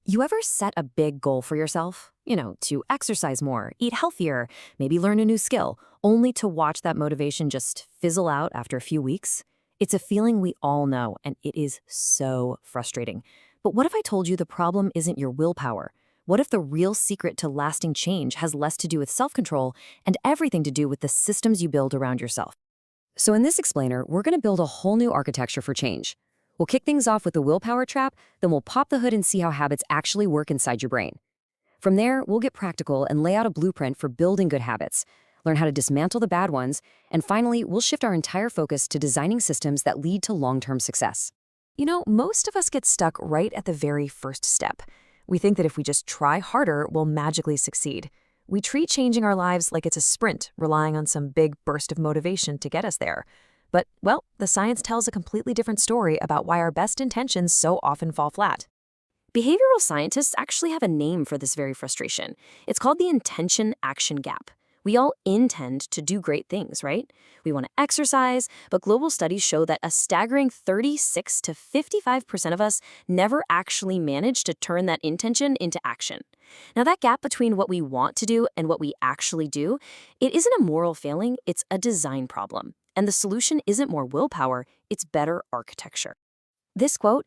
You ever set a big goal for yourself? To exercise more, eat healthier, maybe learn a new skill, only to watch that motivation just fizzle out after a few weeks? It's a feeling we all know, and it is so frustrating. But what if I told you the problem isn't your willpower? What if the real secret to lasting change has less to do with self-control and everything to do with the systems you build around yourself? So in this explainer, we're going to build a whole new architecture for change. We'll kick things off with the willpower trap, then we'll pop the hood and see how habits actually work inside your brain. From there, we'll get practical and lay out a blueprint for building good habits, learn how to dismantle the bad ones, and finally, we'll shift our entire focus to designing systems that lead to long-term success. Most of us get stuck right at the very first step. We think that if we just try harder, we'll magically succeed. We treat changing our lives like it's a sprint, relying on some big burst of motivation to get us there. But, well, the science tells a completely different story about why our best intentions so often fall flat. Behavioral scientists actually have a name for this very frustration. It's called the intention-action gap. We all intend to do great things, right? We want to exercise, but global studies show that a staggering 36 to 55% of us never actually manage to turn that intention into action. Now, that gap between what we want to do and what we actually do, it isn't a moral failing, it's a design problem. And the solution isn't more willpower, it's better architecture. This quote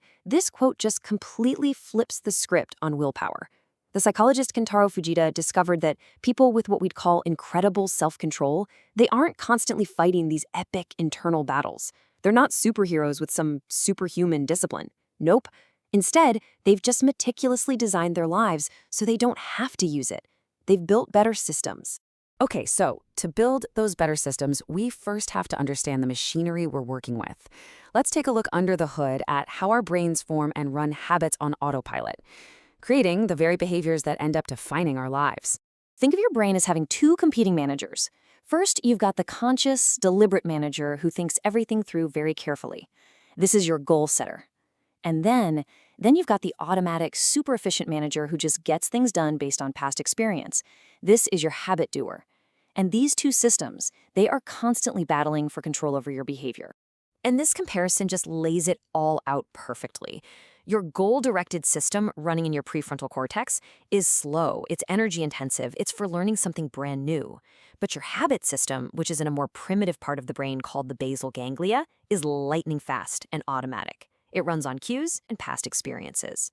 just completely flips the script on willpower. The psychologist Kentaro Fujita discovered that people with what we'd call incredible self-control, they aren't constantly fighting these epic internal battles. They're not superheroes with some superhuman discipline. Nope. Instead, they've just meticulously designed their lives so they don't have to use it. They've built better systems. Okay, so to build those better systems, we first have to understand the machinery we're working with. Let's take a look under the hood at how our brains form and run habits on autopilot, creating the very behaviors that end up defining our lives. Think of your brain as having two competing managers. First, you've got the conscious, deliberate manager who thinks everything through very carefully. This is your goal setter. And then you've got the automatic, super efficient manager who just gets things done based on past experience. This is your habit doer. And these two systems, they are constantly battling for control over your behavior. And this comparison just lays it all out perfectly. Your goal-directed system running in your prefrontal cortex is slow, it's energy intensive, it's for learning something brand new. But your habit system, which is in a more primitive part of the brain called the basal ganglia, is lightning fast and automatic. It runs on cues and past experiences.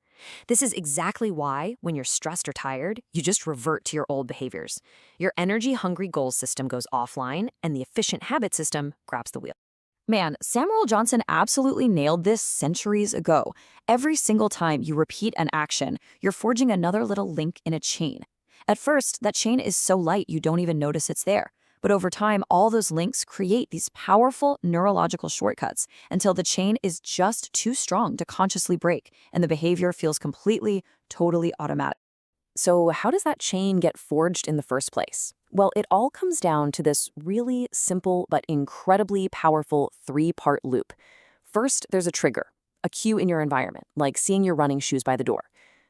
This is exactly why, when you're stressed or tired, you just revert to your old behaviors. Your energy-hungry goals system goes offline, and the efficient habit system grabs the wheel. Man, Samuel Johnson absolutely nailed this centuries ago. Every single time you repeat an action, you're forging another little link in a chain. At first, that chain is so light you don't even notice it's there. But over time, all those links create these powerful neurological shortcuts until the chain is just too strong to consciously break, and the behavior feels completely, totally automatic. So how does that chain get forged in the first place? Well, it all comes down to this really simple but incredibly powerful three-part loop. First, there's a trigger, a cue in your environment, like seeing your running shoes by the door.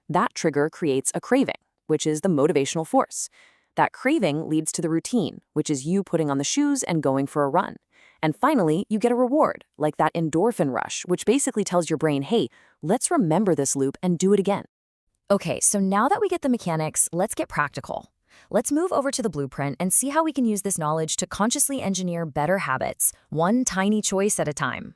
That trigger creates a craving, which is the motivational force. That craving leads to the routine, which is you putting on the shoes and going for a run. And finally, you get a reward, like that endorphin rush, which basically tells your brain, hey, let's remember this loop and do it again. Okay, so now that we get the mechanics, let's get practical. Let's move over to the blueprint and see how we can use this knowledge to consciously engineer better habits, one tiny choice at a time.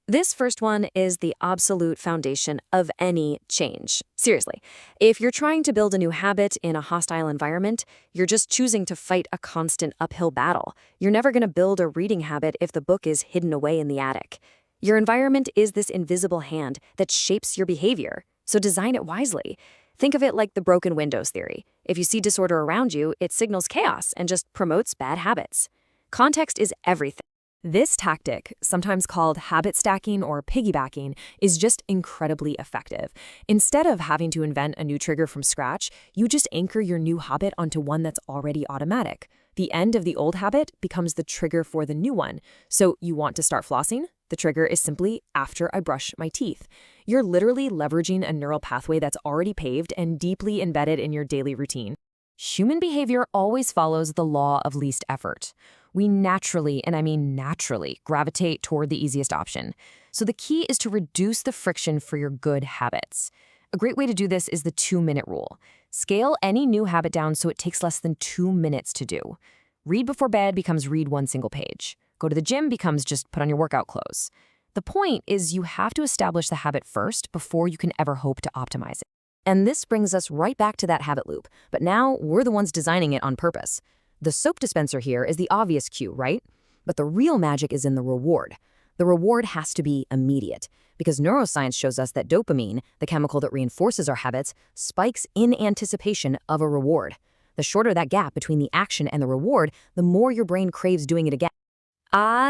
This first one is the absolute foundation of any change. Seriously, if you're trying to build a new habit in a hostile environment, you're just choosing to fight a constant uphill battle. You're never going to build a reading habit if the book is hidden away in the attic. Your environment is this invisible hand that shapes your behavior, so design it wisely. Think of it like the broken windows theory. If you see disorder around you, it signals chaos and just promotes bad habits. Context is everything. This tactic, sometimes called habit stacking or piggybacking, is just incredibly effective. Instead of having to invent a new trigger from scratch, you just anchor your new habit onto one that's already automatic. The end of the old habit becomes the trigger for the new one. So you want to start flossing? The trigger is simply after I brush my teeth. You're literally leveraging a neural pathway that's already paved and deeply embedded in your daily routine. Human behavior always follows the law of least effort. We naturally, and I mean naturally, gravitate toward the easiest option. So the key is to reduce the friction for your good habits. A great way to do this is the 2-minute rule. Scale any new habit down so it takes less than 2 minutes to do. Read before bed becomes read one single page. Go to the gym becomes just put on your workout clothes. The point is you have to establish the habit first before you can ever hope to optimize it. And this brings us right back to that habit loop, but now we're the ones designing it on purpose. The soap dispenser here is the obvious cue, right? But the real magic is in the reward. The reward has to be immediate, because neuroscience shows us that dopamine, the chemical that reinforces our habits, spikes in anticipation of a reward. The shorter that gap between the action and the reward, the more your brain craves doing it again.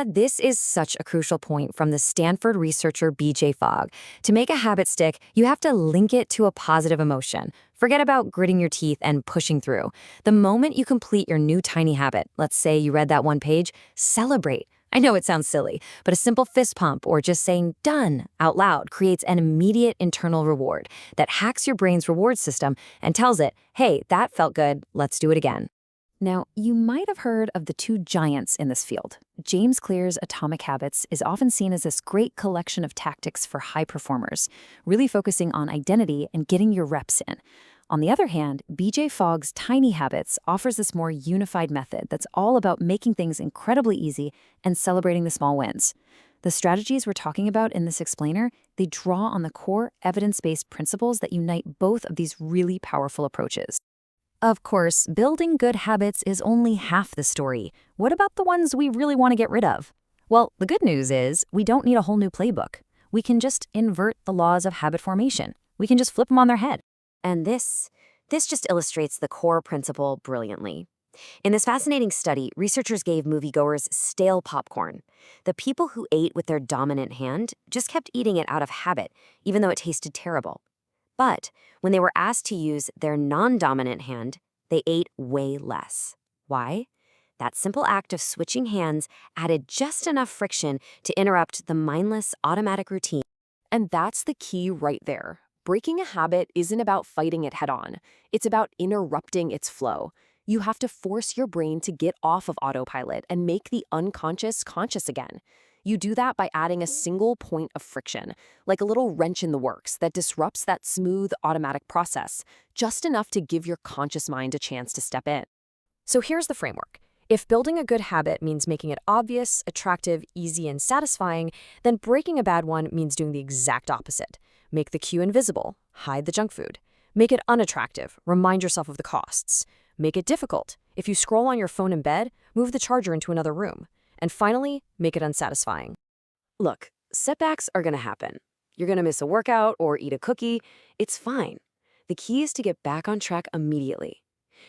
This is such a crucial point from the Stanford researcher B.J. Fogg. To make a habit stick, you have to link it to a positive emotion. Forget about gritting your teeth and pushing through. The moment you complete your new tiny habit, let's say you read that one page, celebrate. I know it sounds silly, but a simple fist pump or just saying done out loud creates an immediate internal reward that hacks your brain's reward system and tells it, hey, that felt good, let's do it again. Now, you might have heard of the two giants in this field. James Clear's Atomic Habits is often seen as this great collection of tactics for high performers, really focusing on identity and getting your reps in. On the other hand, B.J. Fogg's Tiny Habits offers this more unified method that's all about making things incredibly easy and celebrating the small wins. The strategies we're talking about in this explainer, they draw on the core evidence-based principles that unite both of these really powerful approaches. Of course, building good habits is only half the story. What about the ones we really want to get rid of? Well, the good news is we don't need a whole new playbook. We can just invert the laws of habit formation. We can just flip them on their head. And this just illustrates the core principle brilliantly. In this fascinating study, researchers gave moviegoers stale popcorn. The people who ate with their dominant hand just kept eating it out of habit, even though it tasted terrible. But when they were asked to use their non-dominant hand, they ate way less. Why? That simple act of switching hands added just enough friction to interrupt the mindless automatic routine. And that's the key right there. Breaking a habit isn't about fighting it head-on. It's about interrupting its flow. You have to force your brain to get off of autopilot and make the unconscious conscious again. You do that by adding a single point of friction, like a little wrench in the works that disrupts that smooth automatic process, just enough to give your conscious mind a chance to step in. So here's the framework. If building a good habit means making it obvious, attractive, easy, and satisfying, then breaking a bad one means doing the exact opposite. Make the cue invisible, hide the junk food. Make it unattractive, remind yourself of the costs. Make it difficult. If you scroll on your phone in bed, move the charger into another room. And finally, make it unsatisfying. Look, setbacks are going to happen. You're going to miss a workout or eat a cookie. It's fine. The key is to get back on track immediately.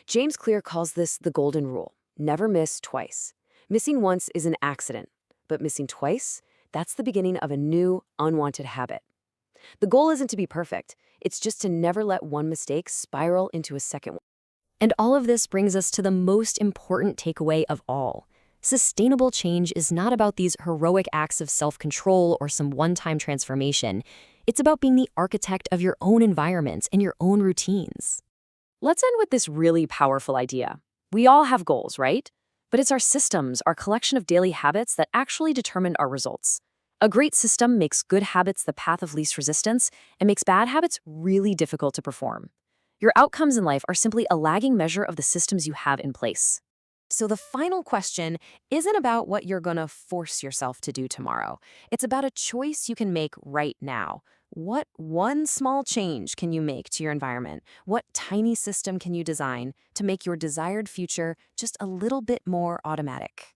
James Clear calls this the golden rule. Never miss twice. Missing once is an accident, but missing twice, that's the beginning of a new, unwanted habit. The goal isn't to be perfect. It's just to never let one mistake spiral into a second one. And all of this brings us to the most important takeaway of all. Sustainable change is not about these heroic acts of self-control or some one-time transformation. It's about being the architect of your own environment and your own routines. Let's end with this really powerful idea. We all have goals, right? But it's our systems, our collection of daily habits that actually determine our results. A great system makes good habits the path of least resistance and makes bad habits really difficult to perform. Your outcomes in life are simply a lagging measure of the systems you have in place. So the final question isn't about what you're going to force yourself to do tomorrow. It's about a choice you can make right now. What one small change can you make to your environment? What tiny system can you design to make your desired future just a little bit more automatic?